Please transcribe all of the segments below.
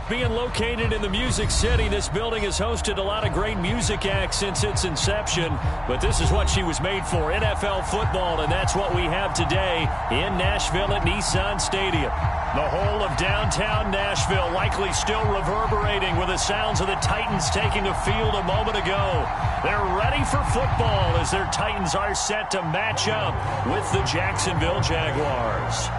being located in the Music City, this building has hosted a lot of great music acts since its inception, but this is what she was made for, NFL football, and that's what we have today in Nashville at Nissan Stadium. The whole of downtown Nashville likely still reverberating with the sounds of the Titans taking the field a moment ago. They're ready for football as their Titans are set to match up with the Jacksonville Jaguars.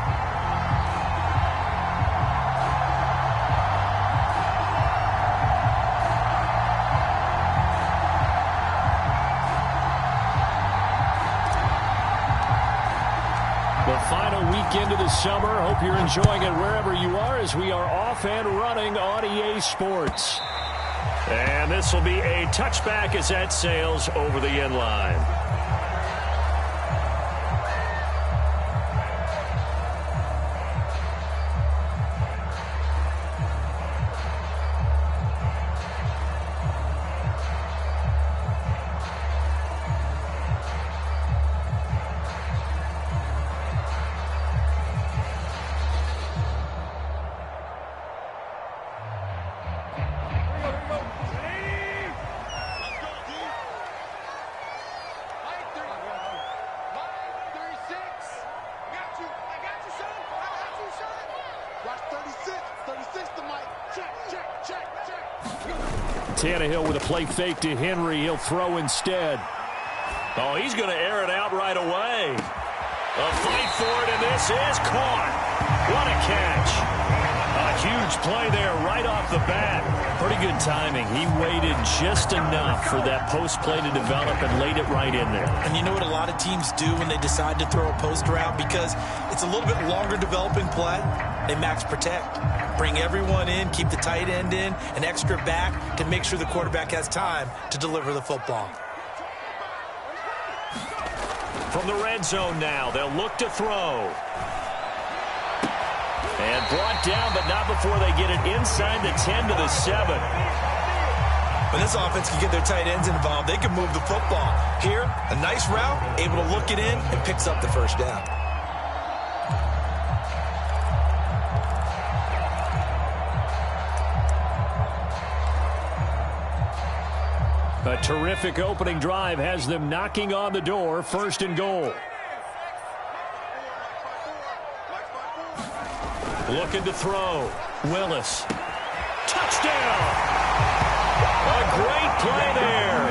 The final weekend of the summer. Hope you're enjoying it wherever you are as we are off and running on EA Sports. And this will be a touchback as that sails over the end line. Tannehill with a play fake to Henry. He'll throw instead. Oh, he's going to air it out right away. A fight for it, and this is caught. What a catch. A huge play there right off the bat. Pretty good timing. He waited just enough for that post play to develop and laid it right in there. And you know what a lot of teams do when they decide to throw a post route? Because it's a little bit longer developing play. They max protect. Bring everyone in, keep the tight end in, an extra back to make sure the quarterback has time to deliver the football. From the red zone now, they'll look to throw. And brought down, but not before they get it inside the 10 to the 7. When this offense can get their tight ends involved, they can move the football. Here, a nice route, able to look it in, and picks up the first down. A terrific opening drive has them knocking on the door, 1st and goal. Looking to throw. Willis. Touchdown! A great play there.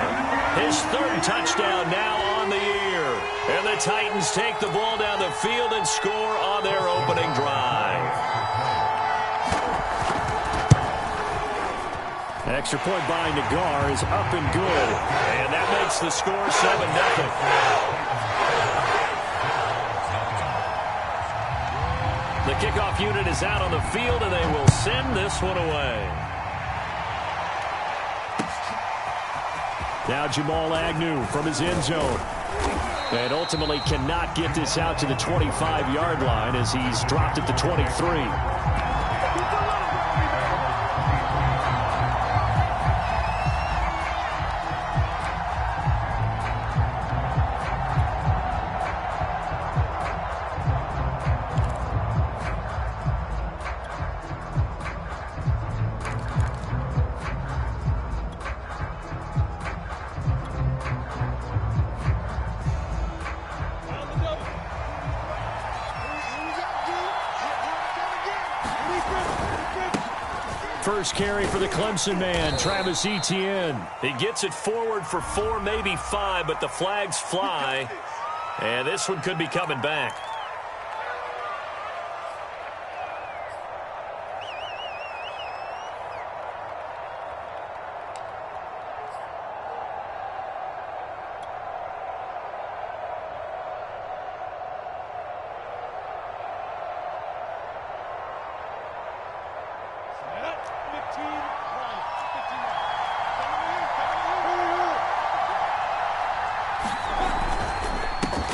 His 3rd touchdown now on the year. And the Titans take the ball down the field and score on their opening drive. Extra point by Nagar is up and good. And that makes the score 7-0. The kickoff unit is out on the field, and they will send this one away. Now Jamal Agnew from his end zone. And ultimately cannot get this out to the 25-yard line as he's dropped at the 23. First carry for the Clemson man, Travis Etienne. He gets it forward for 4, maybe 5, but the flags fly. And this one could be coming back.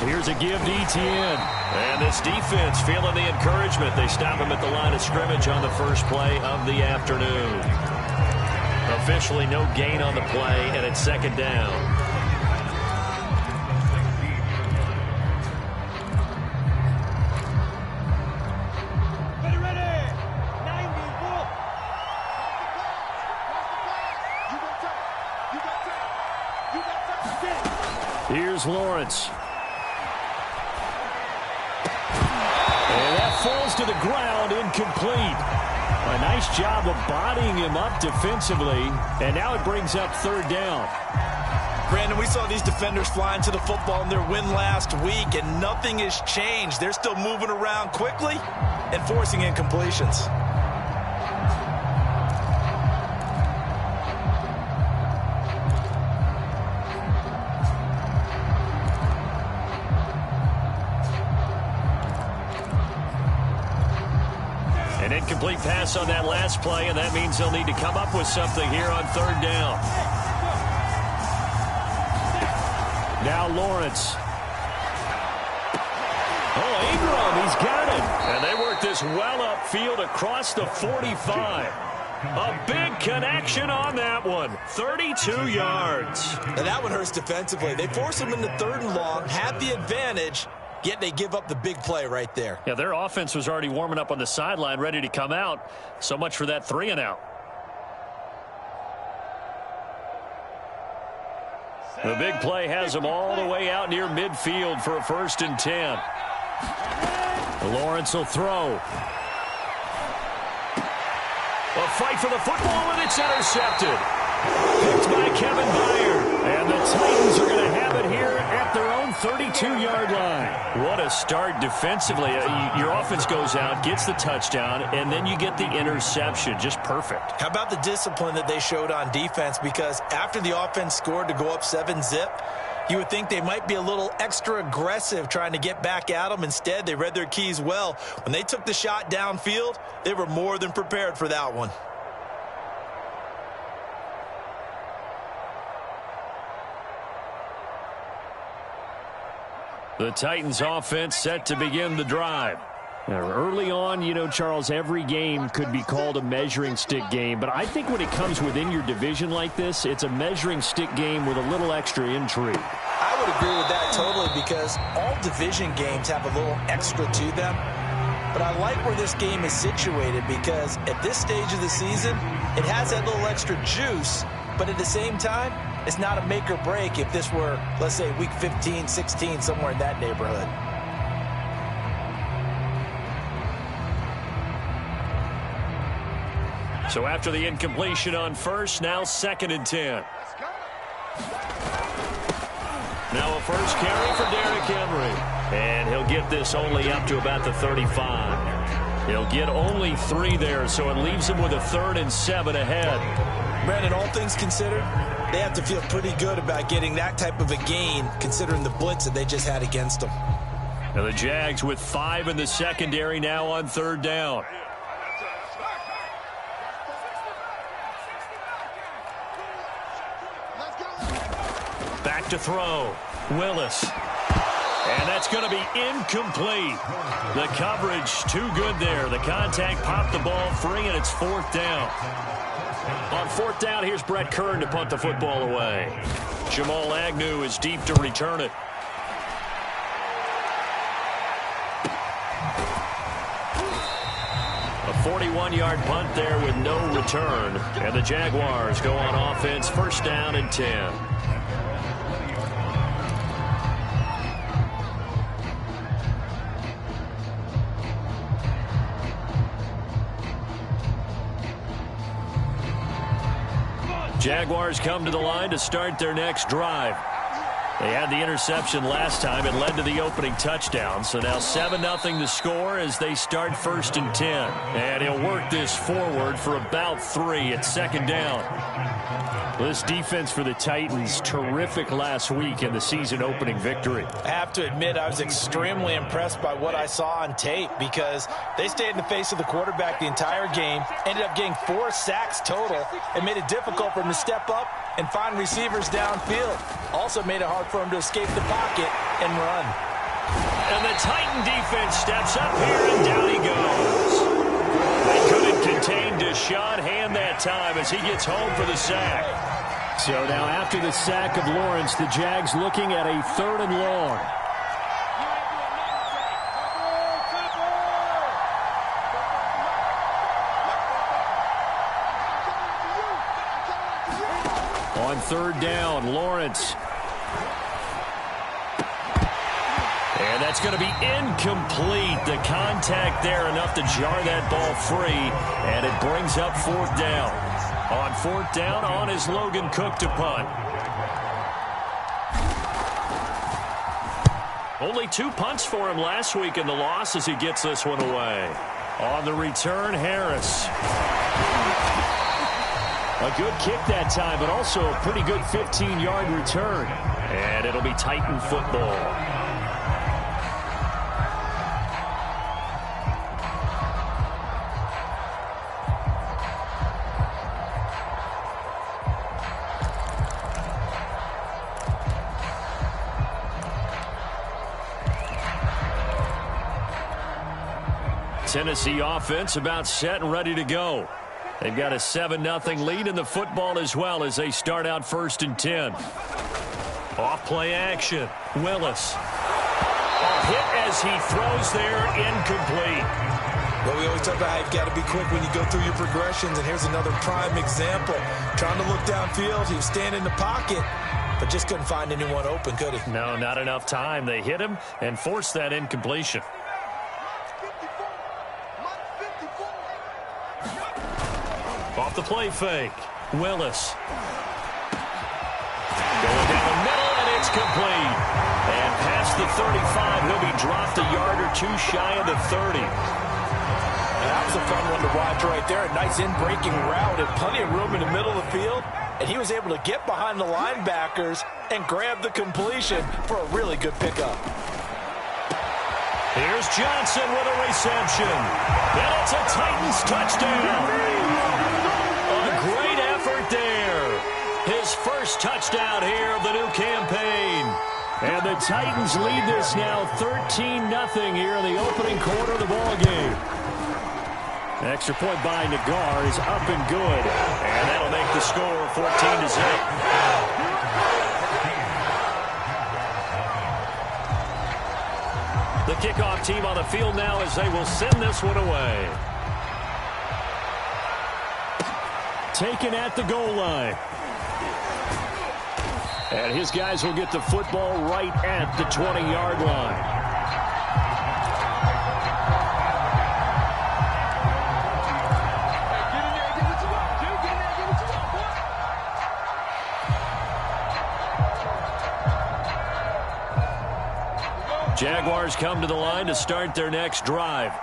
Here's a give to Etienne. And this defense feeling the encouragement. They stop him at the line of scrimmage on the first play of the afternoon. Officially no gain on the play, and it's 2nd down. Here's Lawrence. And that falls to the ground, incomplete. A nice job of bodying him up defensively, and now it brings up third down. Brandon, we saw these defenders flying to the football in their win last week, and nothing has changed. They're still moving around quickly and forcing incompletions. An incomplete pass on that last play, and that means they'll need to come up with something here on third down. Now Lawrence. Oh, Ingram, he's got it. And they work this well upfield across the 45. A big connection on that one. 32 yards. Now that one hurts defensively. They force him into third and long, had the advantage, yet they give up the big play right there. Yeah, their offense was already warming up on the sideline, ready to come out. So much for that 3-and-out. The big play has them all the way out near midfield for a 1st and 10. Lawrence will throw. A fight for the football, and it's intercepted. Picked by Kevin Byard. And the Titans are going to have it here at their own 32-yard line. What a start defensively. Your offense goes out, gets the touchdown, and then you get the interception. Just perfect. How about the discipline that they showed on defense? Because after the offense scored to go up 7-zip, you would think they might be a little extra aggressive trying to get back at them. Instead, they read their keys well. When they took the shot downfield, they were more than prepared for that one. The Titans offense set to begin the drive. Now, early on, you know, Charles, every game could be called a measuring stick game. But I think when it comes within your division like this, it's a measuring stick game with a little extra intrigue. I would agree with that totally, because all division games have a little extra to them. But I like where this game is situated, because at this stage of the season, it has that little extra juice. But at the same time, it's not a make or break if this were, let's say, week 15, 16, somewhere in that neighborhood. So after the incompletion on first, now 2nd and 10. Now a first carry for Derrick Henry. And he'll get this only up to about the 35. He'll get only 3 there, so it leaves him with a 3rd and 7 ahead. Brandon, all things considered, they have to feel pretty good about getting that type of a gain, considering the blitz that they just had against them. Now the Jags with 5 in the secondary now on 3rd down. Back to throw. Willis. And that's going to be incomplete. The coverage too good there. The contact popped the ball free, and it's 4th down. On 4th down, here's Brett Kern to punt the football away. Jamal Agnew is deep to return it. A 41-yard punt there with no return. And the Jaguars go on offense, 1st down and 10. Jaguars come to the line to start their next drive. They had the interception last time. It led to the opening touchdown. So now 7-0 to score as they start 1st and 10. And he'll work this forward for about 3 at 2nd down. This defense for the Titans, terrific last week in the season-opening victory. I have to admit, I was extremely impressed by what I saw on tape, because they stayed in the face of the quarterback the entire game, ended up getting 4 sacks total, and made it difficult for him to step up and find receivers downfield. Also made it hard for him to escape the pocket and run. And the Titan defense steps up here, and down he goes. They couldn't contain Deshaun Hand that time as he gets home for the sack. So now after the sack of Lawrence, the Jags looking at a 3rd and long. On 3rd down, Lawrence. And that's going to be incomplete. The contact there enough to jar that ball free, and it brings up fourth down. On fourth down, on is Logan Cook to punt. Only 2 punts for him last week in the loss as he gets this one away. On the return, Harris. A good kick that time, but also a pretty good 15-yard return. And it'll be Titan football. Tennessee offense about set and ready to go. They've got a 7-0 lead in the football as well as they start out 1st and 10. Off play action. Willis. A hit as he throws there, incomplete. Well, we always talk about how you've got to be quick when you go through your progressions, and here's another prime example. Trying to look downfield, he was standing in the pocket, but just couldn't find anyone open, could he? No, not enough time. They hit him and forced that incompletion. Off the play fake. Willis. Going down the middle, and it's complete. And past the 35, he'll be dropped a yard or two shy of the 30. That was a fun one to watch right there. A nice in-breaking route and plenty of room in the middle of the field. And he was able to get behind the linebackers and grab the completion for a really good pickup. Here's Johnson with a reception. And it's a Titans touchdown. A great effort there. His first touchdown here of the new campaign. And the Titans lead this now 13-0 here in the opening quarter of the ballgame. An extra point by Nagar is up and good. And that'll make the score 14-0. The kickoff team on the field now as they will send this one away. Taken at the goal line. And his guys will get the football right at the 20-yard line. Jaguars come to the line to start their next drive.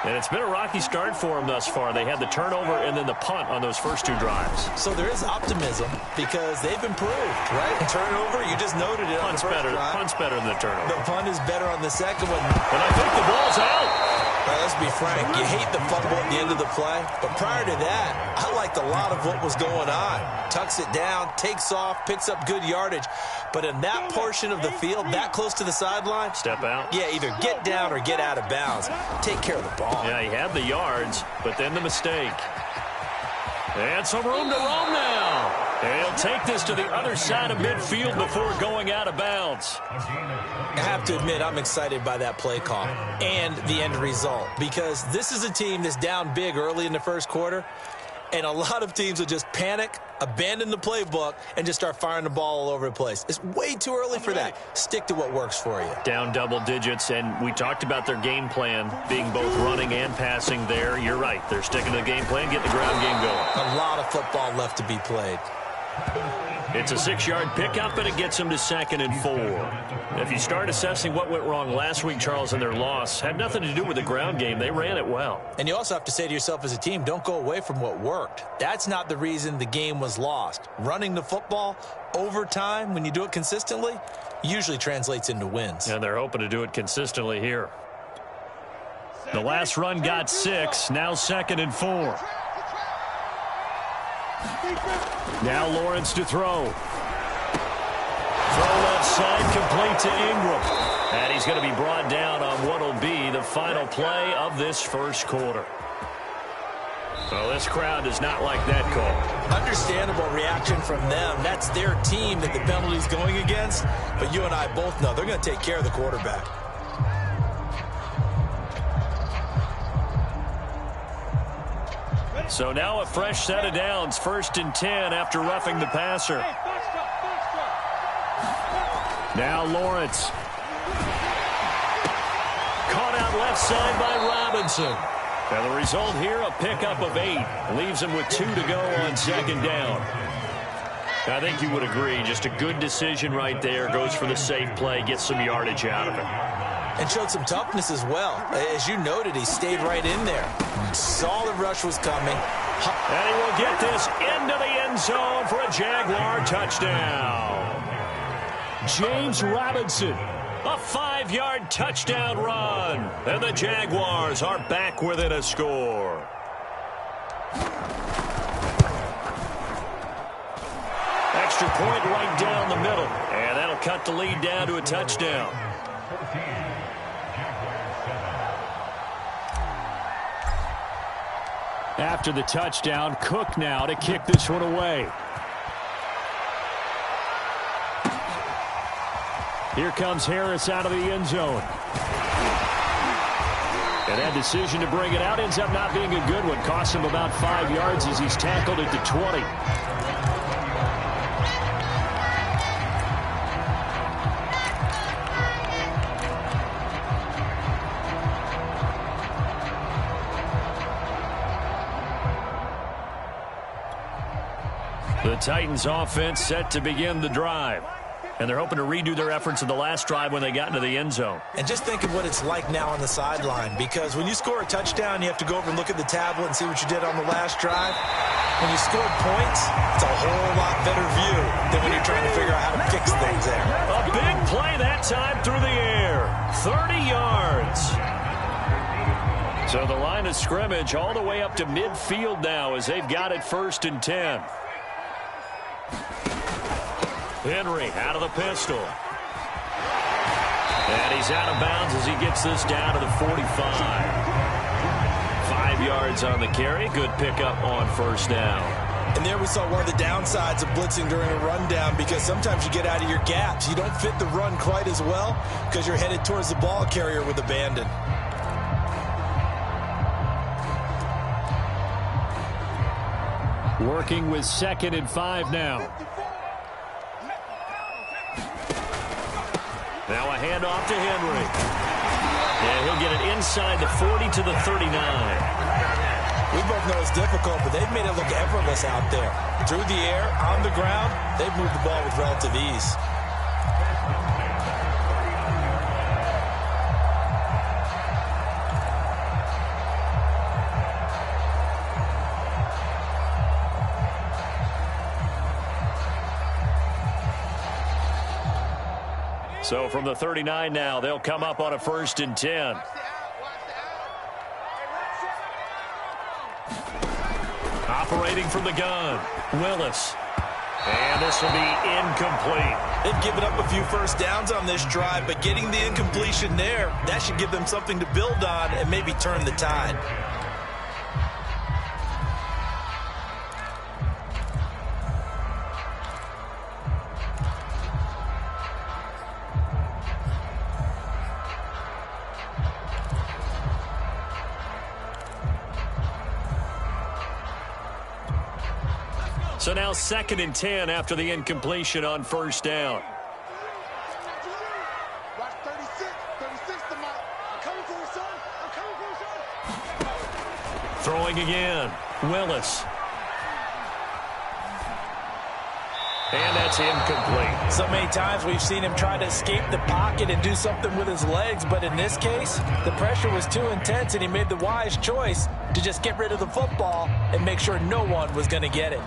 And it's been a rocky start for them thus far. They had the turnover and then the punt on those first 2 drives. So there is optimism because they've improved, right? Turnover, you just noted it. Punt's better. Punt's better than the turnover. The punt is better on the second one. But I think the ball's out. Right, let's be frank. You hate the fumble at the end of the play. But prior to that, I liked a lot of what was going on. Tucks it down, takes off, picks up good yardage. But in that portion of the field, that close to the sideline, step out. Yeah, either get down or get out of bounds. Take care of the ball. Yeah, he had the yards, but then the mistake. And some room to roam now. And he'll take this to the other side of midfield before going out of bounds. I have to admit, I'm excited by that play call and the end result because this is a team that's down big early in the first quarter, and a lot of teams will just panic, abandon the playbook, and just start firing the ball all over the place. It's way too early for that. Stick to what works for you. Down double digits, and we talked about their game plan being both running and passing there. You're right. They're sticking to the game plan, getting the ground game going. A lot of football left to be played. It's a 6-yard pickup, and it gets them to 2nd and 4. If you start assessing what went wrong last week, Charles, in their loss, had nothing to do with the ground game. They ran it well. And you also have to say to yourself as a team, don't go away from what worked. That's not the reason the game was lost. Running the football over time, when you do it consistently, usually translates into wins. And they're hoping to do it consistently here. The last run got 6, now 2nd and 4. Now Lawrence to throw. Throw left side, complete to Ingram. And he's going to be brought down on what will be the final play of this first quarter. Well, this crowd does not like that call. Understandable reaction from them. That's their team that the penalty's going against. But you and I both know they're going to take care of the quarterback. So now a fresh set of downs, 1st and 10 after roughing the passer. Now Lawrence. brought out left side by Robinson. And the result here, a pickup of 8. Leaves him with 2 to go on second down. I think you would agree. Just a good decision right there. Goes for the safe play, gets some yardage out of it. And showed some toughness as well. As you noted, he stayed right in there. Saw the rush was coming. And he will get this into the end zone for a Jaguar touchdown. James Robinson, a 5-yard touchdown run. And the Jaguars are back within a score. Extra point right down the middle. And that'll cut the lead down to a touchdown. After the touchdown, Cook now to kick this one away. Here comes Harris out of the end zone. And that decision to bring it out ends up not being a good one. Costs him about 5 yards as he's tackled at the 20. The Titans offense set to begin the drive. And they're hoping to redo their efforts in the last drive when they got into the end zone. And just think of what it's like now on the sideline, because when you score a touchdown, you have to go over and look at the tablet and see what you did on the last drive. When you scored points, it's a whole lot better view than when you're trying to figure out how to fix things there. A big play that time through the air. 30 yards. So the line of scrimmage all the way up to midfield now as they've got it 1st and 10. Henry out of the pistol. And he's out of bounds as he gets this down to the 45. 5 yards on the carry. Good pickup on 1st down. And there we saw one of the downsides of blitzing during a rundown, because sometimes you get out of your gaps. You don't fit the run quite as well because you're headed towards the ball carrier with abandon. Working with 2nd and 5 now. Now a handoff to Henry. And he'll get it inside the 40 to the 39. We both know it's difficult, but they've made it look effortless out there. Through the air, on the ground, they've moved the ball with relative ease. So from the 39 now, they'll come up on a 1st and 10. Operating from the gun, Willis. And this will be incomplete. They've given up a few first downs on this drive, but getting the incompletion there, that should give them something to build on and maybe turn the tide. So now 2nd and 10 after the incompletion on 1st down. Throwing again, Willis. And that's incomplete. So many times we've seen him try to escape the pocket and do something with his legs, but in this case, the pressure was too intense and he made the wise choice to just get rid of the football and make sure no one was going to get it.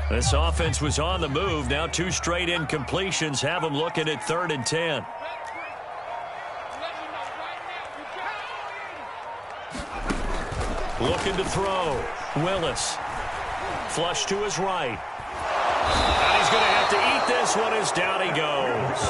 This offense was on the move. Now 2 straight incompletions have them looking at 3rd and 10. Looking to throw. Willis. Flush to his right. And he's going to have to eat this one as down he goes.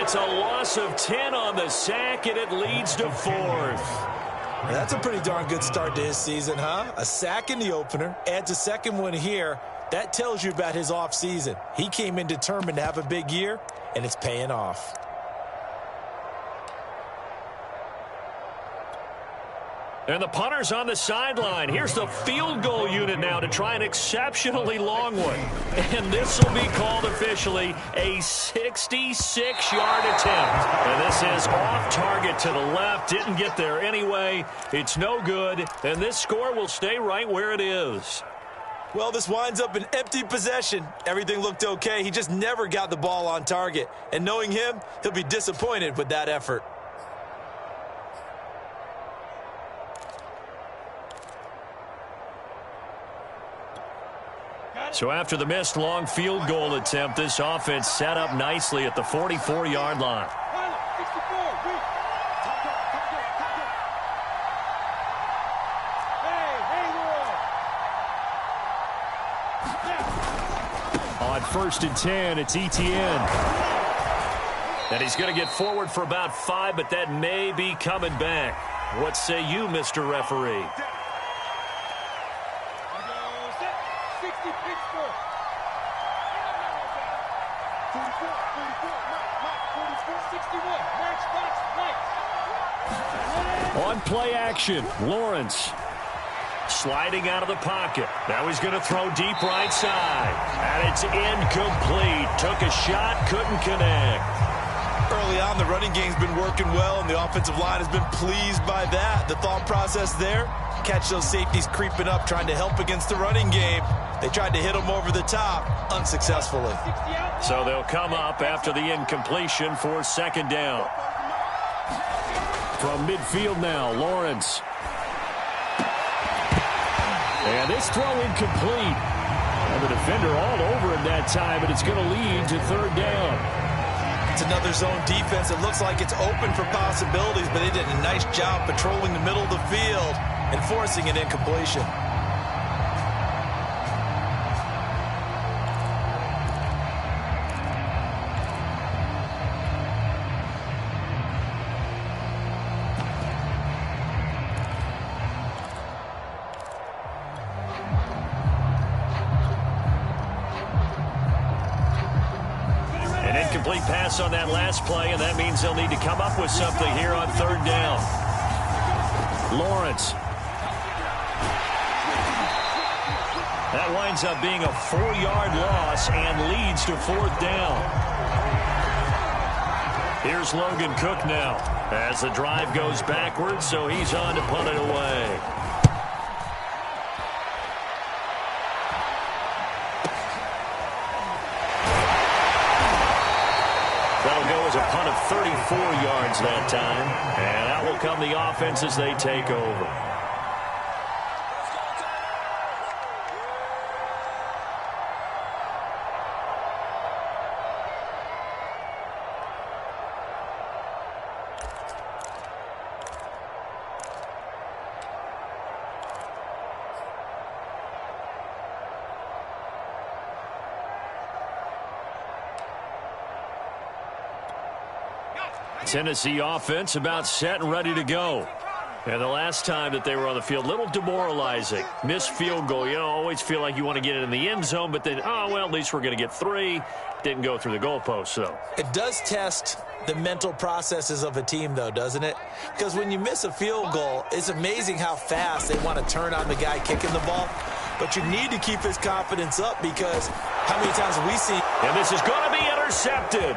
It's a loss of 10 on the sack, and it leads to 4th. That's a pretty darn good start to his season, huh? A sack in the opener, adds a second one here. That tells you about his offseason. He came in determined to have a big year, and it's paying off. And the punter's on the sideline. Here's the field goal unit now to try an exceptionally long one. And this will be called officially a 66-yard attempt. And this is off target to the left. Didn't get there anyway. It's no good. And this score will stay right where it is. Well, this winds up an empty possession. Everything looked okay. He just never got the ball on target. And knowing him, he'll be disappointed with that effort. So after the missed long field goal attempt, this offense set up nicely at the 44-yard line. On 1st and 10, it's Etienne. And he's going to get forward for about 5, but that may be coming back. What say you, Mr. Referee? On play action, Lawrence sliding out of the pocket. Now he's going to throw deep right side. And it's incomplete. Took a shot, couldn't connect. Early on, the running game's been working well, and the offensive line has been pleased by that. The thought process there, catch those safeties creeping up, trying to help against the running game. They tried to hit him over the top, unsuccessfully. So they'll come up after the incompletion for 2nd down. From midfield now, Lawrence. And this throw incomplete. And the defender all over him that time, but it's going to lead to 3rd down. It's another zone defense. It looks like it's open for possibilities, but they did a nice job patrolling the middle of the field and forcing an incompletion. Incomplete pass on that last play, and that means they'll need to come up with something here on 3rd down. Lawrence. That winds up being a 4-yard loss and leads to 4th down. Here's Logan Cook now as the drive goes backwards, so he's on to punt it away. A punt of 34 yards that time, and that will come the offense as they take over. Tennessee offense about set and ready to go. And the last time that they were on the field, a little demoralizing. Missed field goal. You know, always feel like you want to get it in the end zone, but then, oh, well, at least we're going to get 3. Didn't go through the goalpost, though. It does test the mental processes of a team, though, doesn't it? Because when you miss a field goal, it's amazing how fast they want to turn on the guy kicking the ball. But you need to keep his confidence up because how many times have we seen... And this is going to be intercepted.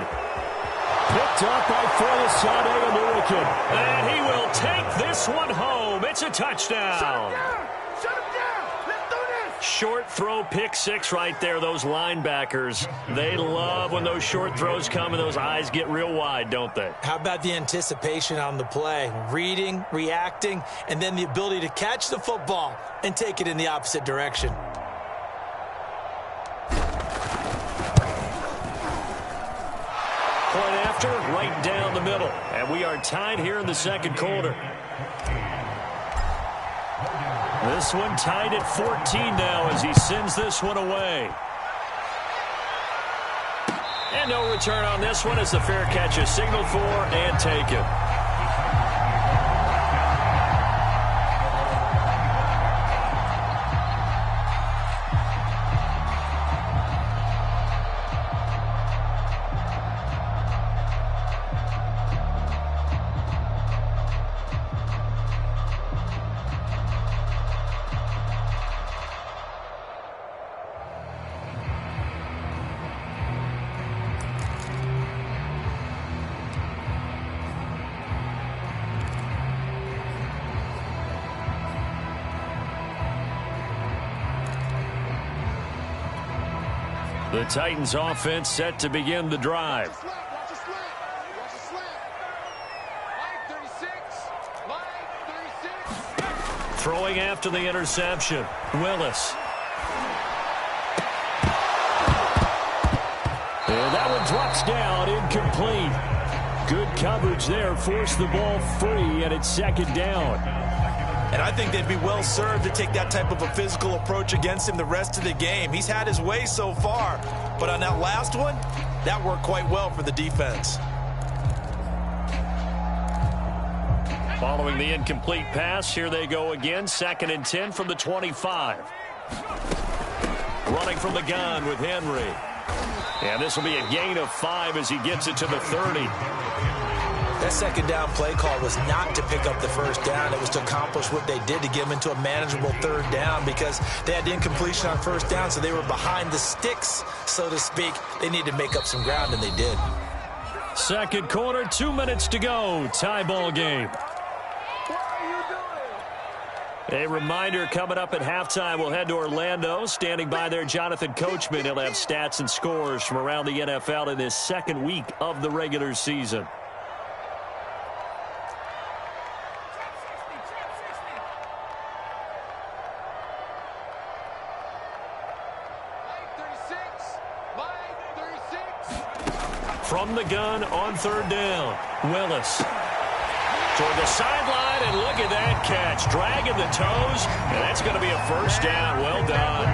Picked up by Forlasade American. And he will take this one home. It's a touchdown. Shut him down. Shut him down. Let's do this. Short throw, pick 6 right there. Those linebackers, they love when those short throws come and those eyes get real wide, don't they? How about the anticipation on the play? Reading, reacting, and then the ability to catch the football and take it in the opposite direction. Point after, right down the middle. And we are tied here in the 2nd quarter. This one tied at 14 now as he sends this one away. And no return on this one as the fair catch is signaled for and taken. The Titans offense set to begin the drive. Throwing after the interception, Willis. And that one drops down, incomplete. Good coverage there, forced the ball free, and it's second down. And I think they'd be well served to take that type of a physical approach against him the rest of the game. He's had his way so far, but on that last one, that worked quite well for the defense. Following the incomplete pass, here they go again, 2nd and 10 from the 25. Running from the gun with Henry. And this will be a gain of 5 as he gets it to the 30. That second down play call was not to pick up the first down. It was to accomplish what they did to get him into a manageable third down because they had the incompletion on first down, so they were behind the sticks, so to speak. They needed to make up some ground, and they did. Second quarter, 2 minutes to go. Tie ball game. A reminder coming up at halftime, we'll head to Orlando. Standing by there, Jonathan Coachman. He'll have stats and scores from around the NFL in this second week of the regular season. From the gun on third down, Willis. Toward the sideline, and look at that catch. Dragging the toes, and that's going to be a first down. Well done.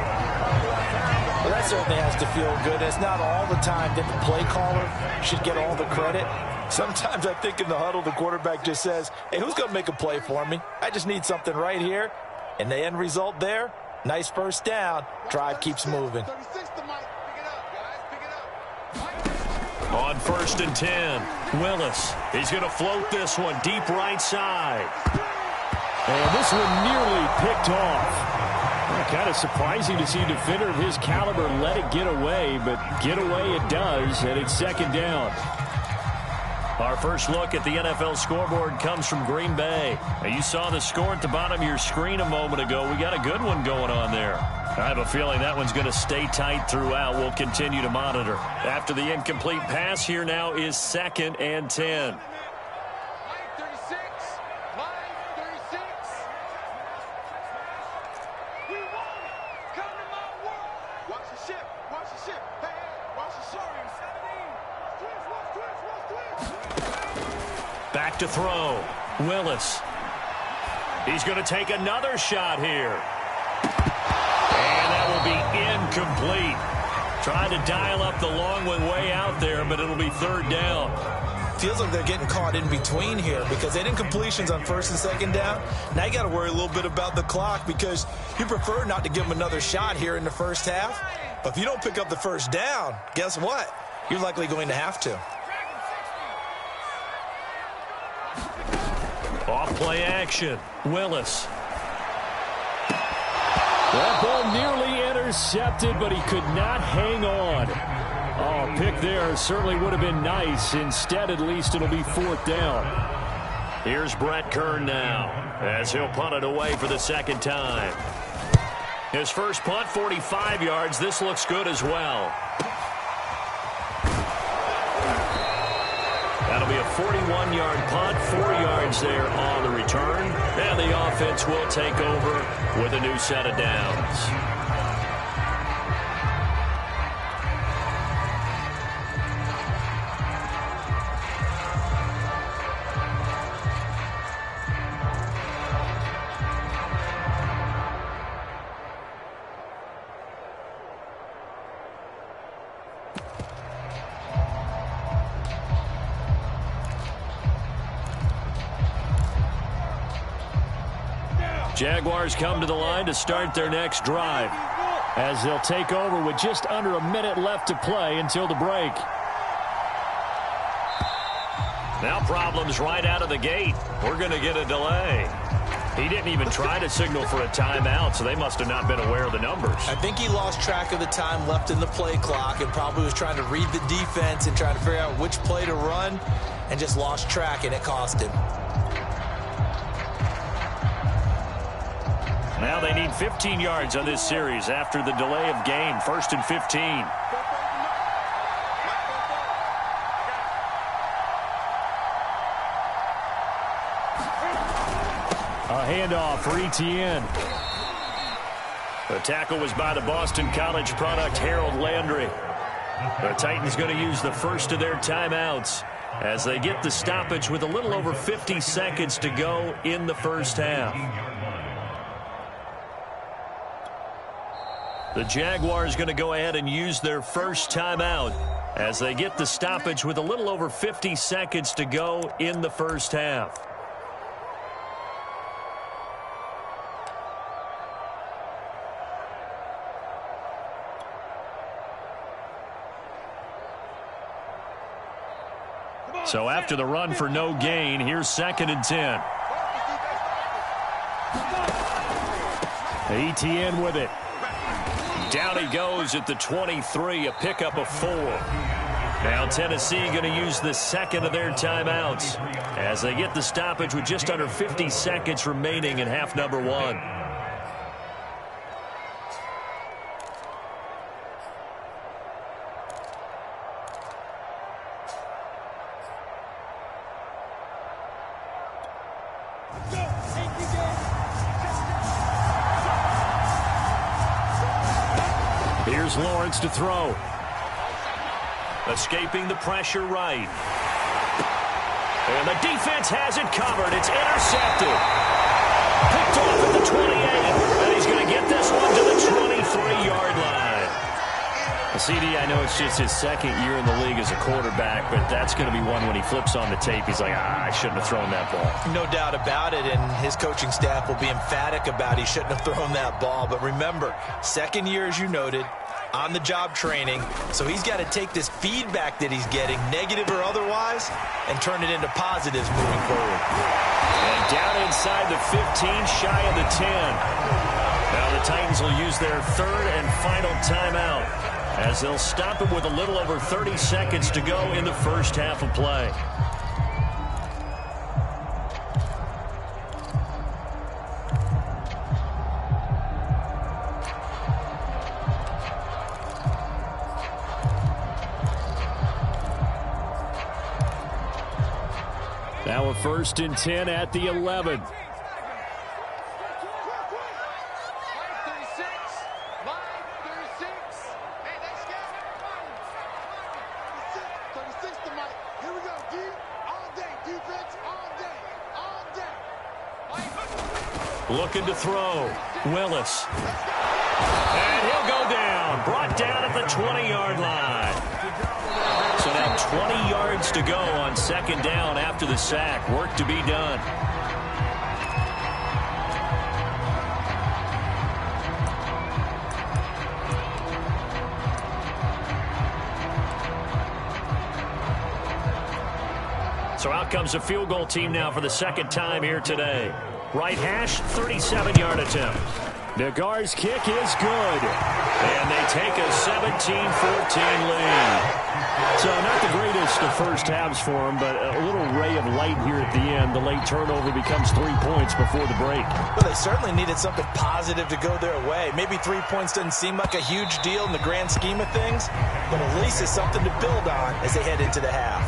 Well, that certainly has to feel good. It's not all the time that the play caller should get all the credit. Sometimes I think in the huddle, the quarterback just says, hey, who's going to make a play for me? I just need something right here. And the end result there, nice first down. Drive keeps moving. On 1st and 10, Willis. He's going to float this one deep right side. And this one nearly picked off. Kind of surprising to see a defender of his caliber let it get away, but get away it does, and it's second down. Our first look at the NFL scoreboard comes from Green Bay. Now, you saw the score at the bottom of your screen a moment ago. We got a good one going on there. I have a feeling that one's going to stay tight throughout. We'll continue to monitor. After the incomplete pass, here now is 2nd and 10. Back to throw. Willis. He's going to take another shot here. And that will be incomplete. Trying to dial up the long one way out there, but it'll be third down. Feels like they're getting caught in between here because they did incompletions on 1st and 2nd down. Now you got to worry a little bit about the clock because you prefer not to give them another shot here in the first half. But if you don't pick up the first down, guess what? You're likely going to have to. Off play action. Willis. That ball nearly intercepted, but he could not hang on. Oh, pick there certainly would have been nice. Instead, at least, it'll be 4th down. Here's Brett Kern now as he'll punt it away for the second time. His first punt, 45 yards. This looks good as well. That'll be a 41-yard punt, 4 yards there on the return. And the offense will take over with a new set of downs. Jaguars come to the line to start their next drive as they'll take over with just under a minute left to play until the break. Now problems right out of the gate. We're going to get a delay. He didn't even try to signal for a timeout, so they must have not been aware of the numbers. I think he lost track of the time left in the play clock and probably was trying to read the defense and trying to figure out which play to run and just lost track, and it cost him. Now they need 15 yards on this series after the delay of game. 1st and 15. handoff for Etienne. The tackle was by the Boston College product, Harold Landry. The Titans going to use the first of their timeouts as they get the stoppage with a little over 50 seconds to go in the first half. The Jaguars going to go ahead and use their first timeout as they get the stoppage with a little over 50 seconds to go in the first half. So after the run for no gain, here's 2nd and 10. Etienne with it. Down he goes at the 23, a pickup of 4. Now Tennessee going to use the second of their timeouts as they get the stoppage with just under 50 seconds remaining in half number 1. Here's Lawrence to throw. Escaping the pressure right. And the defense has it covered. It's intercepted. Picked off at the 28. And he's going to get this one to the 23-yard line. CD, I know it's just his second year in the league as a quarterback, but that's going to be one when he flips on the tape. He's like, I shouldn't have thrown that ball. No doubt about it, and his coaching staff will be emphatic about he shouldn't have thrown that ball. But remember, second year, as you noted, on-the-job training, so he's got to take this feedback that he's getting, negative or otherwise, and turn it into positives moving forward. And down inside the 15, shy of the 10. Now the Titans will use their third and final timeout as they'll stop it with a little over 30 seconds to go in the first half of play. Now a 1st and 10 at the 11. Looking to throw. Willis. And he'll go down. Brought down at the 20-yard line. So now 20 yards to go on 2nd down after the sack. Work to be done. So out comes a field goal team now for the second time here today. Right hash, 37-yard attempt. Nagar's kick is good. And they take a 17-14 lead. So not the greatest of first halves for them, but a little ray of light here at the end. The late turnover becomes 3 points before the break. Well, they certainly needed something positive to go their way. Maybe 3 points doesn't seem like a huge deal in the grand scheme of things, but at least it's something to build on as they head into the half.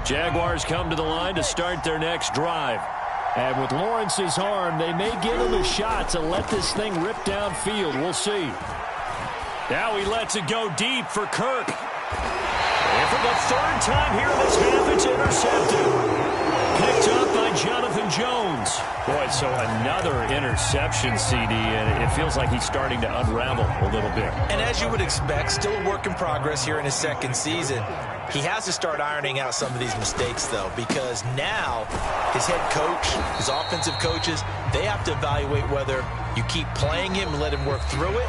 Jaguars come to the line to start their next drive. And with Lawrence's arm, they may give him a shot to let this thing rip downfield. We'll see. Now he lets it go deep for Kirk. And for the 3rd time here in this half, it's intercepted. Picked up by Jonathan Jones. Boy, so another interception, CD, and it feels like he's starting to unravel a little bit. And as you would expect, still a work in progress here in his second season. He has to start ironing out some of these mistakes, though, because now his head coach, his offensive coaches, they have to evaluate whether you keep playing him and let him work through it,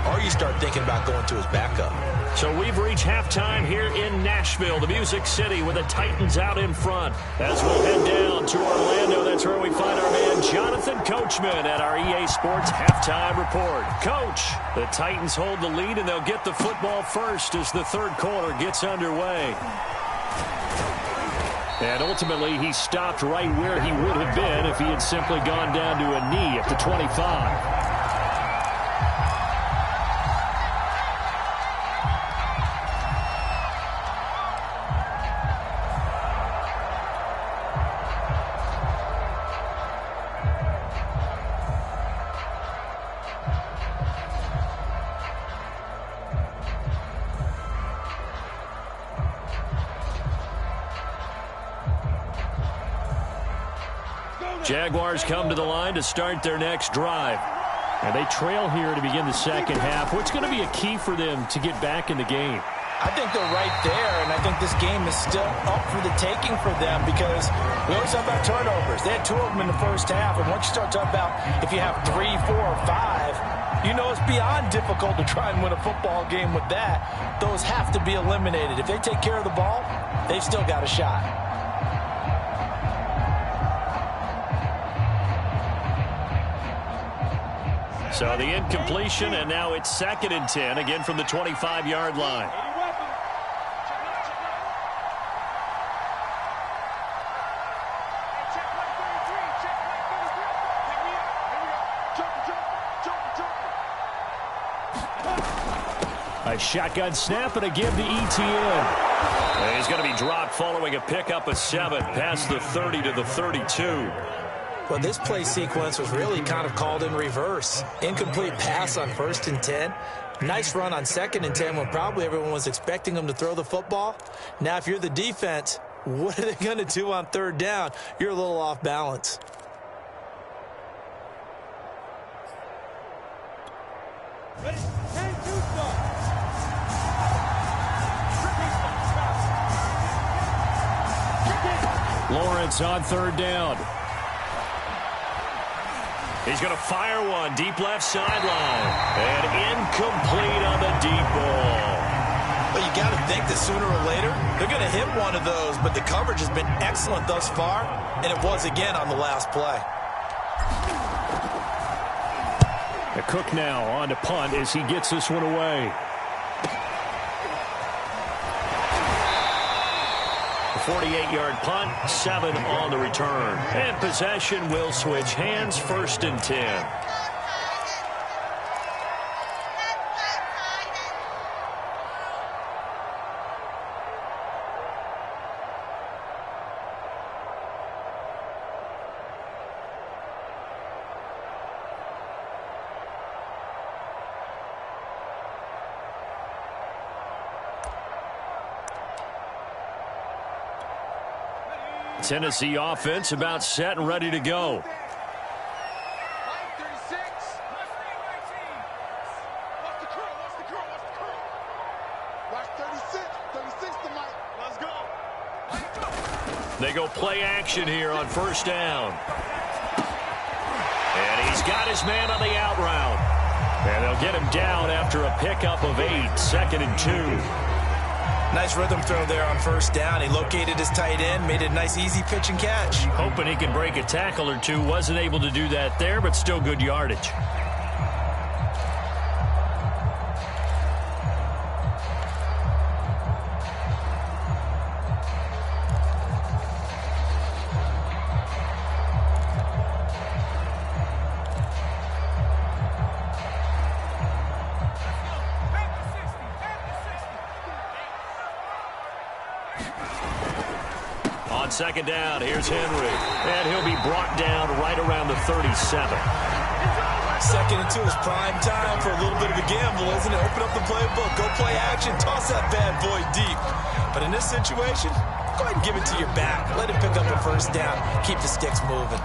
or you start thinking about going to his backup. So we've reached halftime here in Nashville, the Music City, with the Titans out in front. As we'll head down to Orlando, that's where we find our man Jonathan Coachman at our EA Sports Halftime Report. Coach, the Titans hold the lead, and they'll get the football first as the third quarter gets underway. And ultimately, he stopped right where he would have been if he had simply gone down to a knee at the 25. Jaguars come to the line to start their next drive. And they trail here to begin the second half. What's going to be a key for them to get back in the game? I think they're right there, and I think this game is still up for the taking for them because we always talk about turnovers. They had 2 of them in the first half, and once you start talking about if you have 3, 4, or 5, you know it's beyond difficult to try and win a football game with that. Those have to be eliminated. If they take care of the ball, they've still got a shot. So the incompletion, and now it's 2nd and 10, again from the 25-yard line. A shotgun snap and a give to ETN. And he's going to be dropped following a pickup of 7 past the 30 to the 32. Well, this play sequence was really kind of called in reverse. Incomplete pass on 1st and 10. Nice run on 2nd and 10 when probably everyone was expecting them to throw the football. Now, if you're the defense, what are they going to do on 3rd down? You're a little off balance. Lawrence on 3rd down. He's going to fire one deep left sideline. And incomplete on the deep ball. Well, you got to think that sooner or later, they're going to hit one of those, but the coverage has been excellent thus far, and it was again on the last play. The Cook now on to punt as he gets this one away. A 48-yard punt, 7 on the return. And possession will switch hands, 1st and 10. Tennessee offense about set and ready to go. They go play action here on 1st down. And he's got his man on the out route. And they'll get him down after a pickup of 8, 2nd and 2. Nice rhythm throw there on 1st down. He located his tight end, made it a nice easy pitch and catch. Hoping he can break a tackle or two. Wasn't able to do that there, but still good yardage. On 2nd down, here's Henry. And he'll be brought down right around the 37. 2nd and 2 is prime time for a little bit of a gamble, isn't it? Open up the playbook, go play action, toss that bad boy deep. But in this situation, go ahead and give it to your back. Let him pick up a 1st down. Keep the sticks moving.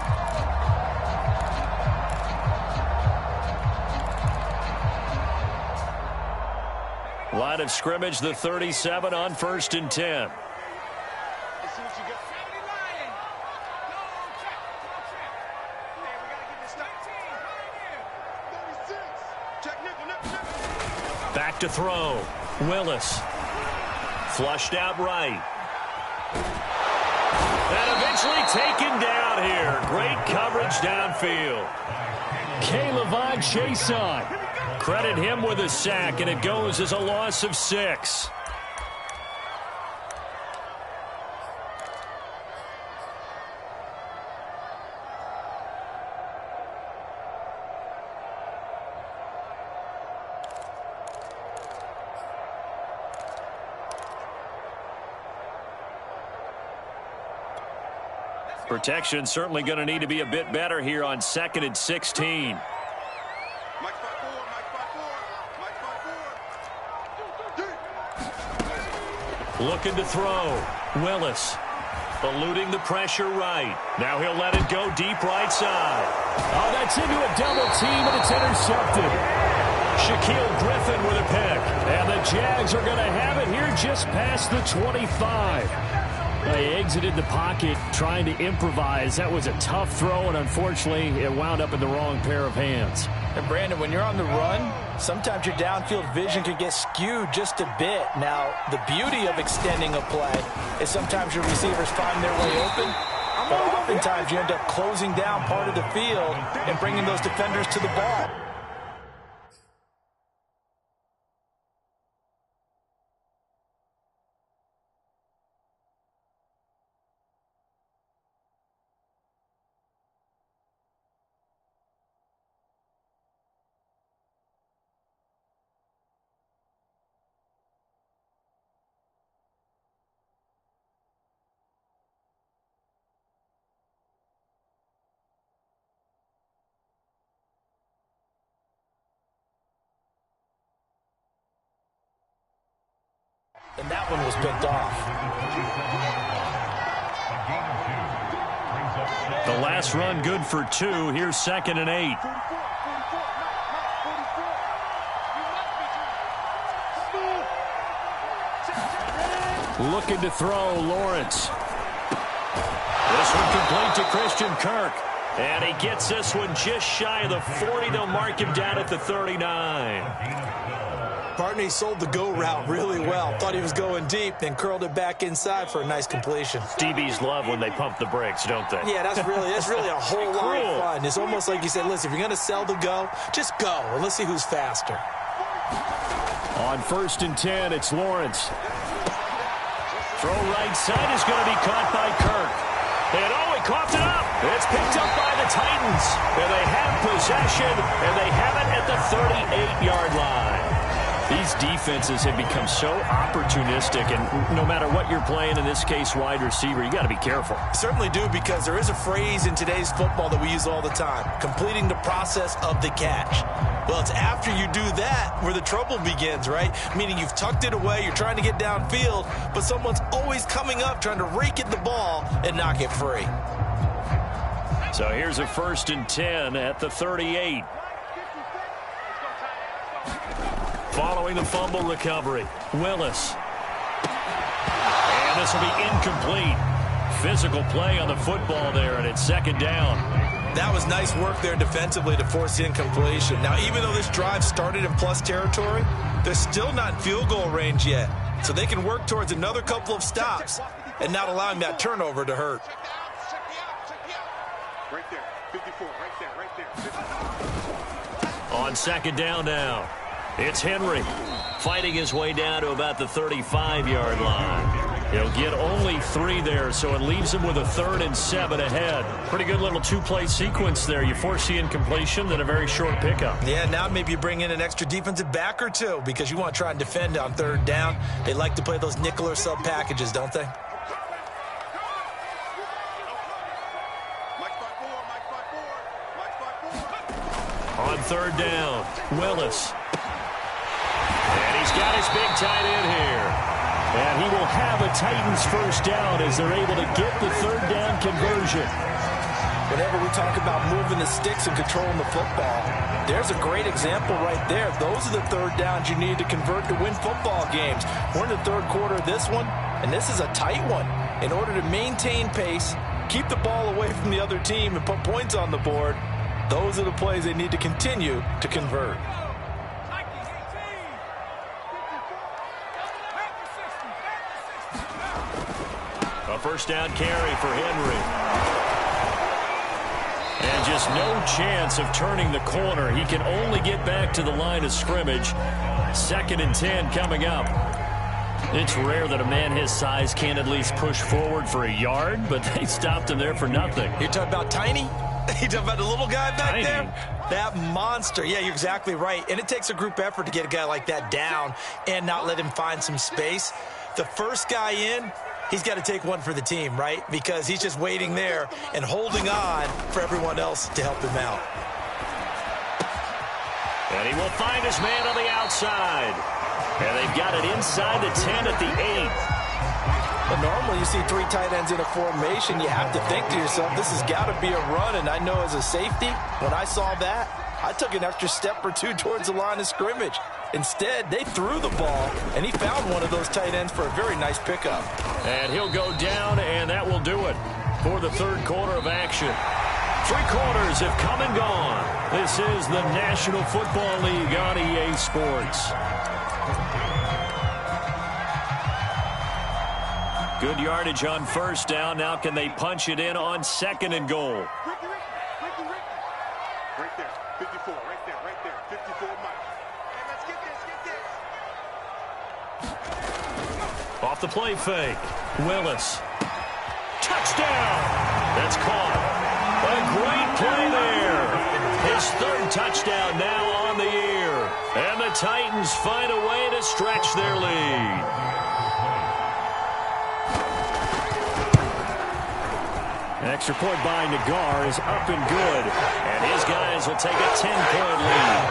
Line of scrimmage, the 37 on 1st and 10. Back to throw. Willis. Flushed out right. And eventually taken down here. Great coverage downfield. Caleb Chason. Credit him with a sack, and it goes as a loss of 6. Protection certainly going to need to be a bit better here on 2nd and 16. Looking to throw. Willis eluding the pressure right. Now he'll let it go deep right side. Oh, that's into a double team, and it's intercepted. Shaquille Griffin with a pick. And the Jags are going to have it here just past the 25. They exited the pocket trying to improvise. That was a tough throw, and unfortunately, it wound up in the wrong pair of hands. And Brandon, when you're on the run, sometimes your downfield vision can get skewed just a bit. Now, the beauty of extending a play is sometimes your receivers find their way open, but oftentimes you end up closing down part of the field and bringing those defenders to the ball. And that one was picked off. The last run good for 2. Here's 2nd and 8. Looking to throw, Lawrence. This one complete to Christian Kirk. And he gets this one just shy of the 40. They'll mark him down at the 39. Partner, he sold the go route really well. Thought he was going deep, then curled it back inside for a nice completion. DBs love when they pump the brakes, don't they? Yeah, that's really a whole lot of fun. It's almost like you said, listen, if you're going to sell the go, just go, and let's see who's faster. On 1st and 10, it's Lawrence. Throw right side is going to be caught by Kirk. And he coughed it up. It's picked up by the Titans. And they have possession, and they have it at the 38-yard line. These defenses have become so opportunistic, and no matter what you're playing, in this case, wide receiver, you got to be careful. Certainly do, because there is a phrase in today's football that we use all the time, completing the process of the catch. Well, it's after you do that where the trouble begins, right? Meaning you've tucked it away, you're trying to get downfield, but someone's always coming up trying to rake at the ball and knock it free. So here's a 1st and 10 at the 38. Following the fumble recovery, Willis. And this will be incomplete. Physical play on the football there, and it's 2nd down. That was nice work there defensively to force the incompletion. Now, even though this drive started in plus territory, they're still not in field goal range yet. So they can work towards another couple of stops and not allowing that turnover to hurt. Right there, 54, right there. On 2nd down now, it's Henry fighting his way down to about the 35-yard line. He'll get only 3 there, so it leaves him with a 3rd and 7 ahead. Pretty good little 2-play sequence there. You force the incompletion, then a very short pickup. Yeah, now maybe you bring in an extra defensive back or 2 because you want to try and defend on 3rd down. They like to play those nickel or sub packages, don't they? On 3rd down, Willis. And he's got his big tight end here. And he will have a Titans 1st down as they're able to get the 3rd down conversion. Whenever we talk about moving the sticks and controlling the football, there's a great example right there. Those are the 3rd downs you need to convert to win football games. We're in the 3rd quarter of this one, and this is a tight one. In order to maintain pace, keep the ball away from the other team, and put points on the board, those are the plays they need to continue to convert. A first down carry for Henry. And just no chance of turning the corner. He can only get back to the line of scrimmage. 2nd and 10 coming up. It's rare that a man his size can't at least push forward for a yard, but they stopped him there for nothing. You're talking about tiny? You're talking about the little guy back there? That monster. Yeah, you're exactly right. And it takes a group effort to get a guy like that down and not let him find some space. The first guy in, he's got to take one for the team, right? Because he's just waiting there and holding on for everyone else to help him out. And he will find his man on the outside. And they've got it inside the 10 at the 8. But normally you see 3 tight ends in a formation, you have to think to yourself, this has got to be a run. And I know as a safety, when I saw that, I took an extra step or two towards the line of scrimmage. Instead, they threw the ball, and he found one of those tight ends for a very nice pickup. And he'll go down, and that will do it for the 3rd quarter of action. 3 quarters have come and gone. This is the National Football League on EA Sports. Good yardage on first down. Now can they punch it in on 2nd and goal? Right there, 54, right there, 54 miles. Hey, let's get this. Off the play fake. Willis. Touchdown! That's caught. A great play there. His 3rd touchdown now on the year. And the Titans find a way to stretch their lead. An extra point by Nagar is up and good. And his guys will take a 10-point lead.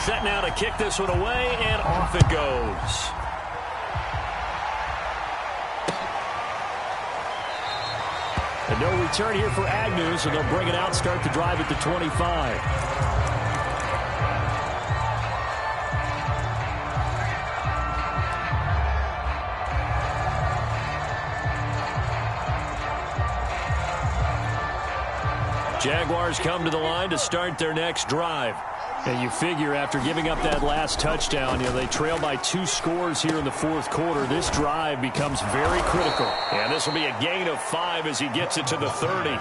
Set now to kick this one away, and off it goes. And no return here for Agnew, so they'll bring it out, start the drive at the 25. Jaguars come to the line to start their next drive. And you figure after giving up that last touchdown, they trail by 2 scores here in the 4th quarter. This drive becomes very critical. And this will be a gain of 5 as he gets it to the 30.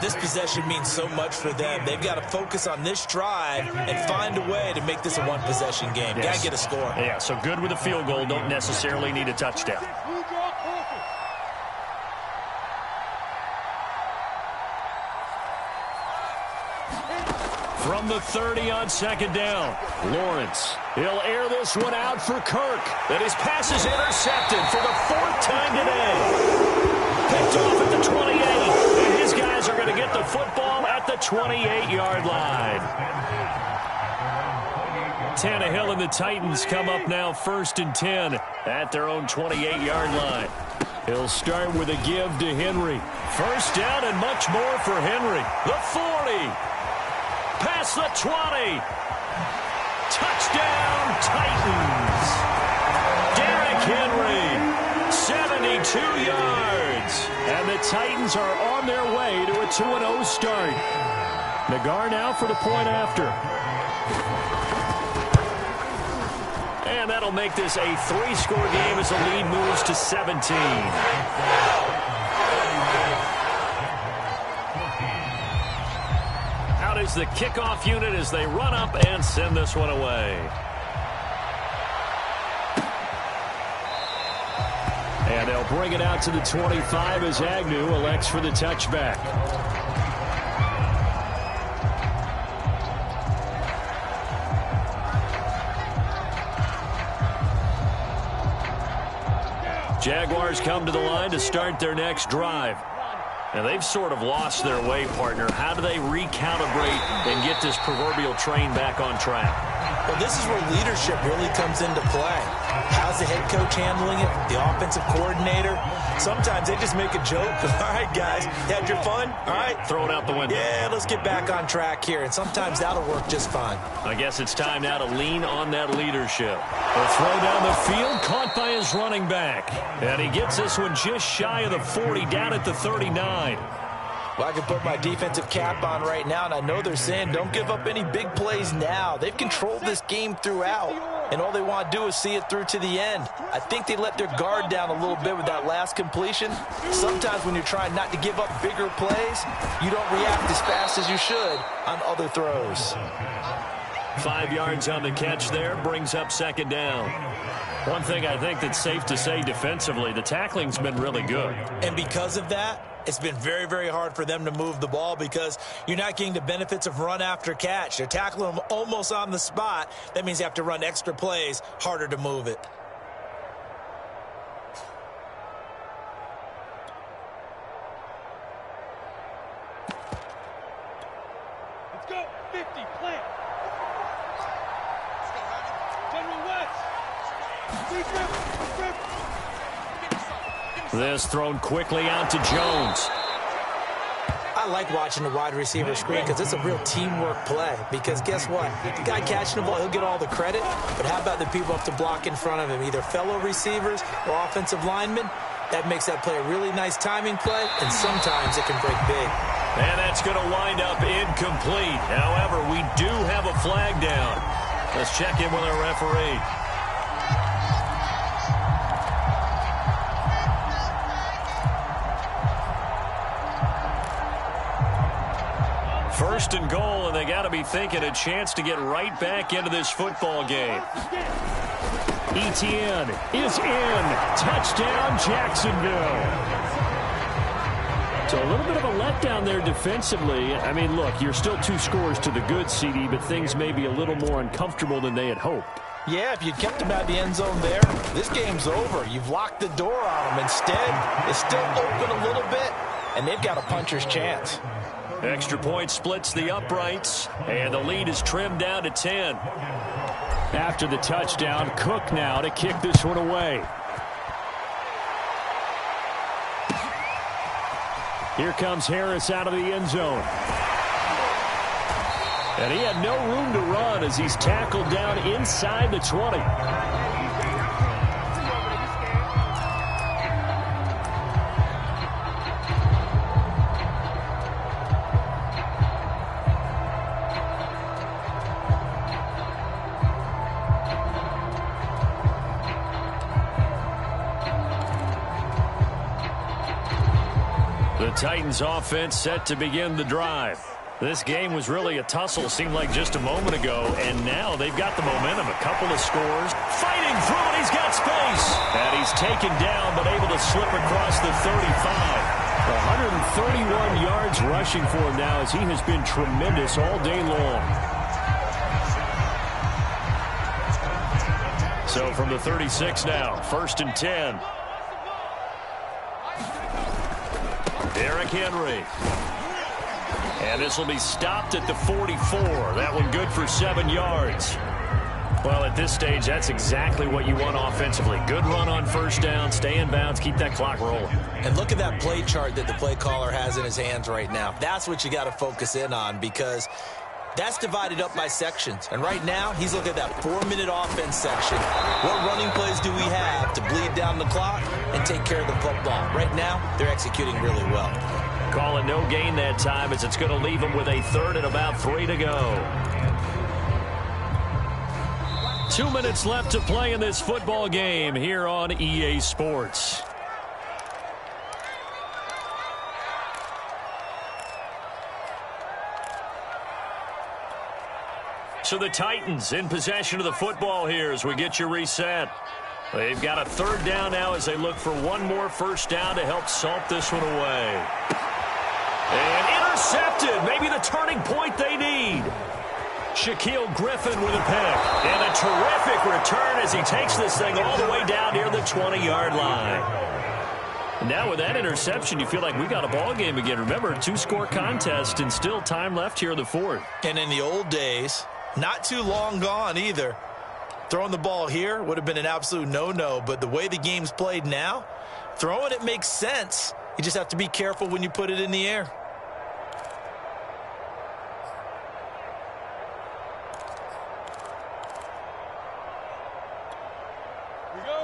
This possession means so much for them. They've got to focus on this drive and find a way to make this a one-possession game. Yes. Got to get a score. Yeah, so good with a field goal. Don't necessarily need a touchdown. From the 30 on 2nd down, Lawrence. He'll air this one out for Kirk. And his pass is intercepted for the 4th time today. Picked off at the 28. And his guys are going to get the football at the 28-yard line. Tannehill and the Titans come up now 1st and 10 at their own 28-yard line. He'll start with a give to Henry. First down and much more for Henry. The 40. Past the 20. Touchdown, Titans. Derrick Henry, 72 yards. And the Titans are on their way to a 2-0 start. Nagar now for the point after. And that'll make this a 3-score game as the lead moves to 17. Is the kickoff unit as they run up and send this one away. And they'll bring it out to the 25 as Agnew elects for the touchback. Jaguars come to the line to start their next drive. And they've sort of lost their way, partner. How do they recalibrate and get this proverbial train back on track? Well, this is where leadership really comes into play. How's the head coach handling it? The offensive coordinator? Sometimes they just make a joke. All right, guys, you had your fun? All right. Throw it out the window. Yeah, let's get back on track here. And sometimes that'll work just fine. I guess it's time now to lean on that leadership. A throw down the field, caught by his running back. And he gets this one just shy of the 40, down at the 39. Well, I can put my defensive cap on right now, and I know they're saying don't give up any big plays now. They've controlled this game throughout, and all they want to do is see it through to the end. I think they let their guard down a little bit with that last completion. Sometimes when you're trying not to give up bigger plays, you don't react as fast as you should on other throws. 5 yards on the catch there, brings up second down. One thing I think that's safe to say defensively, the tackling's been really good. And because of that, it's been very, very hard for them to move the ball because you're not getting the benefits of run after catch. They're tackling them almost on the spot. That means you have to run extra plays, harder to move it. Let's go. 50, plant. General West. This thrown quickly out to Jones. I like watching the wide receiver screen because it's a real teamwork play. Because guess what? The guy catching the ball, he'll get all the credit. But how about the people up to block in front of him, either fellow receivers or offensive linemen? That makes that play a really nice timing play, and sometimes it can break big. And that's going to wind up incomplete. However, we do have a flag down. Let's check in with our referee. First and goal, and they got to be thinking a chance to get right back into this football game. Etienne is in. Touchdown, Jacksonville. So a little bit of a letdown there defensively. I mean, look, you're still 2 scores to the good, CD, but things may be a little more uncomfortable than they had hoped. Yeah, if you'd kept them out of the end zone there, this game's over. You've locked the door on them. Instead, it's still open a little bit, and they've got a puncher's chance. Extra point splits the uprights, and the lead is trimmed down to 10. After the touchdown, Cook now to kick this one away. Here comes Harris out of the end zone. And he had no room to run as he's tackled down inside the 20. The Titans offense set to begin the drive. This game was really a tussle, seemed like just a moment ago, and now they've got the momentum. A couple of scores. Fighting through it, he's got space. And he's taken down, but able to slip across the 35. 131 yards rushing for him now as he has been tremendous all day long. So from the 36 now, 1st and 10. Derrick Henry. And this will be stopped at the 44. That one good for 7 yards. Well, at this stage, that's exactly what you want offensively. Good run on first down, stay in bounds, keep that clock rolling. And look at that play chart that the play caller has in his hands right now. That's what you got to focus in on because that's divided up by sections. And right now, he's looking at that 4-minute offense section. What running plays do we have to bleed down the clock and take care of the football? Right now, they're executing really well. Call it no gain that time as it's going to leave them with a 3rd and about 3 to go. 2 minutes left to play in this football game here on EA Sports. So the Titans in possession of the football here as we get you reset. They've got a 3rd down now as they look for one more first down to help salt this one away. And intercepted. Maybe the turning point they need. Shaquille Griffin with a pick. And a terrific return as he takes this thing all the way down near the 20-yard line. And now with that interception, you feel like we got a ball game again. Remember, 2-score contest and still time left here in the 4th. And in the old days, not too long gone either, throwing the ball here would have been an absolute no-no. But the way the game's played now, throwing it makes sense. You just have to be careful when you put it in the air. Here we go.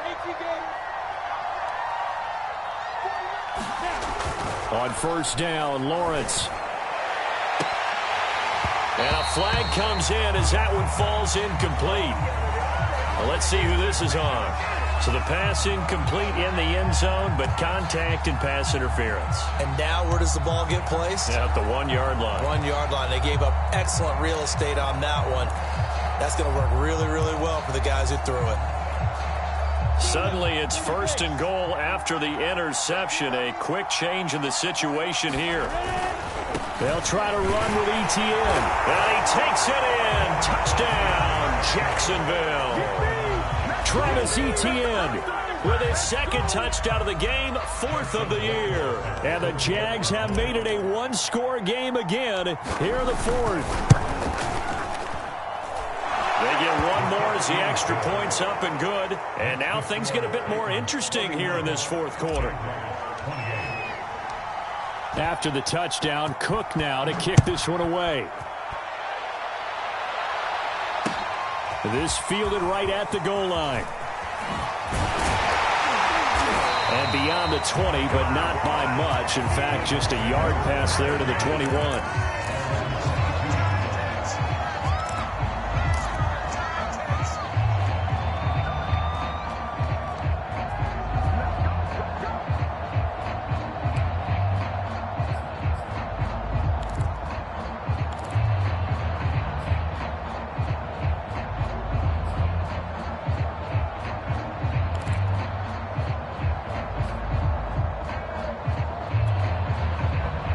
AT game. Now. On first down, Lawrence. And a flag comes in as that one falls incomplete. Well, let's see who this is on. So the pass incomplete in the end zone, but contact and pass interference. And now where does the ball get placed? At the 1-yard line. 1-yard line. They gave up excellent real estate on that one. That's going to work really, really well for the guys who threw it. Suddenly it's first and goal after the interception. A quick change in the situation here. They'll try to run with Etienne. And he takes it in. Touchdown, Jacksonville. Travis Etienne with his second touchdown of the game, 4th of the year. And the Jags have made it a one-score game again here in the 4th. They get one more as the extra point's up and good. And now things get a bit more interesting here in this 4th quarter. After the touchdown, Cook now to kick this one away. This fielded right at the goal line. And beyond the 20, but not by much. In fact, just a yard pass there to the 21.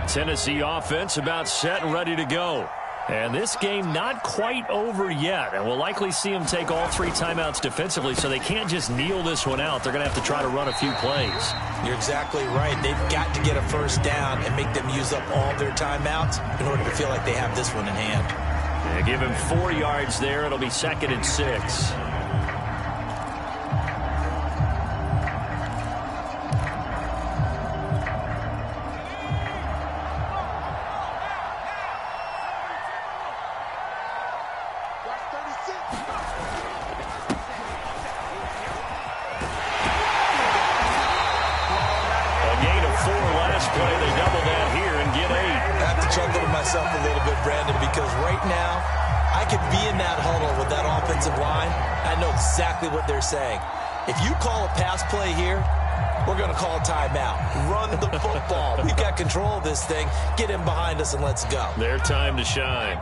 Tennessee offense about set and ready to go. And this game not quite over yet. And we'll likely see them take all 3 timeouts defensively, so they can't just kneel this one out. They're going to have to try to run a few plays. You're exactly right. They've got to get a first down and make them use up all their timeouts in order to feel like they have this one in hand. Yeah, give him 4 yards there. It'll be 2nd and 6. What they're saying. If you call a pass play here, we're going to call a timeout. Run the football. We've got control of this thing. Get him behind us and let's go. Their time to shine.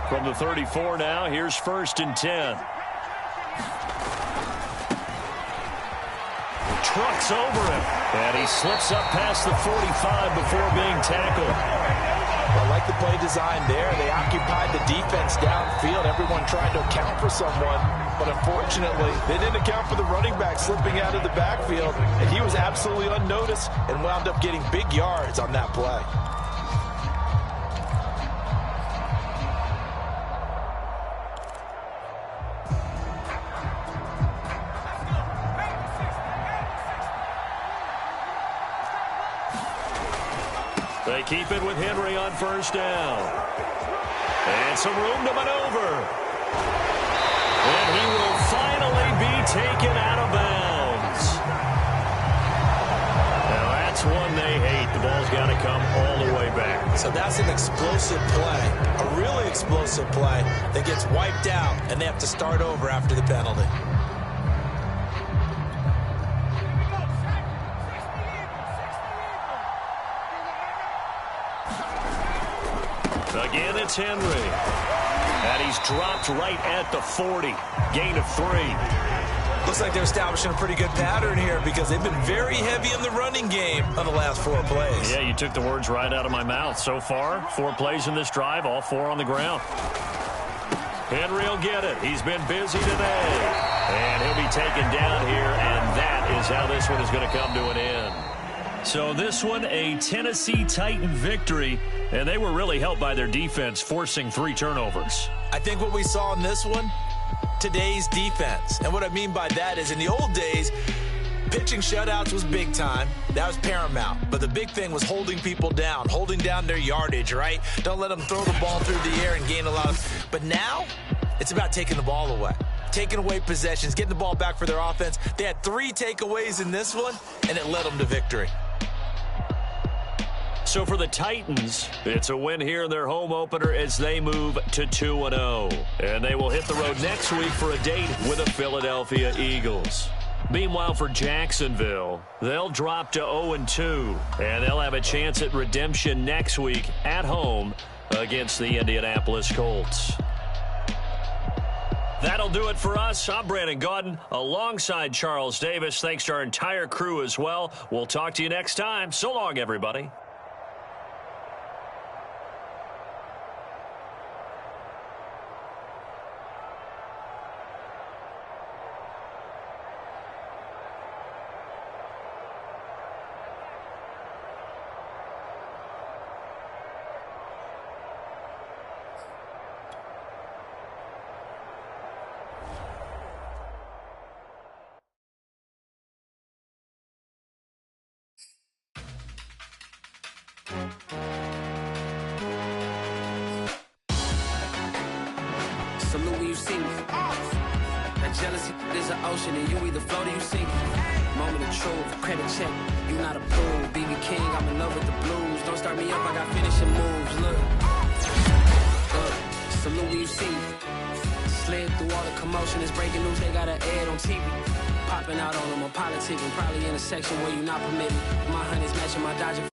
From the 34 now, here's 1st and 10. Trucks over him. And he slips up past the 45 before being tackled. I like the play design there. They occupied the defense downfield. Everyone tried to account for someone. But unfortunately, they didn't account for the running back slipping out of the backfield. And he was absolutely unnoticed and wound up getting big yards on that play. They keep it with Henry on first down. And some room to maneuver. And he will finally be taken out of bounds. Now that's one they hate. The ball's got to come all the way back. So that's an explosive play, a really explosive play that gets wiped out, and they have to start over after the penalty. Again, it's Henry. And he's dropped right at the 40. Gain of 3. Looks like they're establishing a pretty good pattern here because they've been very heavy in the running game on the last 4 plays. Yeah, you took the words right out of my mouth. So far, 4 plays in this drive, all 4 on the ground. Henry will get it. He's been busy today. And he'll be taken down here, and that is how this one is going to come to an end. So this one, a Tennessee Titan victory, and they were really helped by their defense, forcing 3 turnovers. I think what we saw in this one, today's defense. And what I mean by that is in the old days, pitching shutouts was big time. That was paramount. But the big thing was holding people down, holding down their yardage, right? Don't let them throw the ball through the air and gain a lot of... But now, it's about taking the ball away. Taking away possessions, getting the ball back for their offense. They had 3 takeaways in this one, and it led them to victory. So for the Titans, it's a win here in their home opener as they move to 2-0. And they will hit the road next week for a date with the Philadelphia Eagles. Meanwhile, for Jacksonville, they'll drop to 0-2, and they'll have a chance at redemption next week at home against the Indianapolis Colts. That'll do it for us. I'm Brandon Gaudin alongside Charles Davis. Thanks to our entire crew as well. We'll talk to you next time. So long, everybody. Salute when you see me. That jealousy is an ocean, and you either float or you sink. Moment of truth, credit check. You not approved. BB King, I'm in love with the blues. Don't start me up, I got finishing moves. Look. Salute when you see me. Slid through all the commotion. It's breaking news, they got an ad on TV. Popping out on them on politicking. Probably in a section where you not permitted. My honey's matching my Dodger.